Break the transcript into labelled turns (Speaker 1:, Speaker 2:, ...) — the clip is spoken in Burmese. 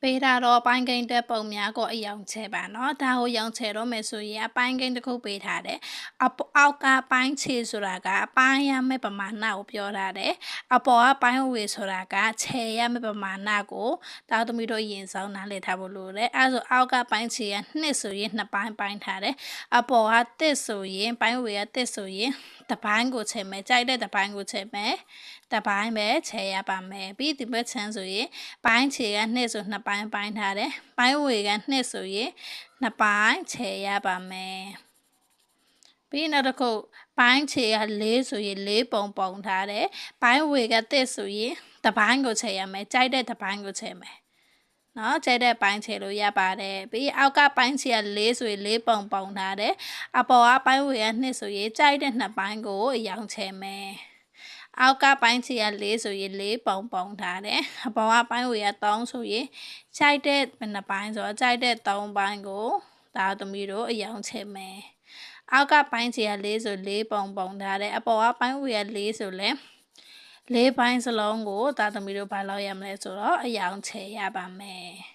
Speaker 1: ပေးထားတော့အပိုင်းကိန်းတက်ပုံများကိုအယောင်ချဲပါเนาะဒါကိုရောင်ချဲတော့မယ်ဆိုရင်အပိုင်းကိန်းတစ်ခုပေးထားတယ်အောက်ကပိုင်းခြေဆိုတာကအပိုင်းရမယ့်ပမာဏကိုပြောထားတယ်အပေါ်ကပိုင်းဝေဆိုတာကခြေရမယ့်ပမာဏကိုတာသမီတို့ရင်ဆောင်နားလည်ထားဖို့လိုတယ်အဲဆိုအောက်ကပိုင်းခြေက2ဆိုရင်2ပိုင်းပိုင်းထားတယ်အပေါ်ကတစ်ဆိုရင်ပိုင်းဝေကတစ်ဆိုရင်တစ်ပိုင်းကိုချဲမယ်ကြိုက်တဲ့တစ်ပိုင်းကိုချဲမယ်တစ်ပိုင်းပဲချဲရပါမယ်ပြီးဒီဘက်ချမ်းဆိုရင်ပိုင်းခြေက2ဆို2ပိုင်းပိုင်းထားတယ်ပိုင်းဝေက2ဆိုရင်2ပိုင်းချဲရပါမယ်ပြီးနောက်တစ်ခုပိုင်းခြေက4ဆိုရင်4ပုံပုံထားတယ်ပိုင်းဝေက1ဆိုရင်တစ်ပိုင်းကိုချဲရမယ်ကြိုက်တဲ့တစ်ပိုင်းကိုချဲမယ်နော်ကျဲတဲ့ပိုင်းချဲလို့ရပါတယ်ပြီးအောက်ကပိုင်းချဲက4ဆိုရင်4ပုံပုံထားတယ်အပေါ်ကပိုင်းဝေက2ဆိုရင်ကြိုက်တဲ့2ပိုင်းကိုအယောင်ချဲမယ်အောက်ကပိုင်းချီက4ဆိုရင်4ပုံပုံထားတယ်အပေါ်ကပိုင်းဝေက3ဆိုရင်ခြိုက်တဲ့နှစ်ပိုင်းဆိုတော့ခြိုက်တဲ့3ပိုင်းကိုဒါသမီးတို့အယောင်ချဲမယ်အောက်ကပိုင်းချီက4ဆို4ပုံပုံထားတယ်အပေါ်ကပိုင်းဝေက4ဆိုလဲ4ပိုင်းစလုံးကိုဒါသမီးတို့ဘာလုပ်ရမလဲဆိုတော့အယောင်ချဲရပါမယ်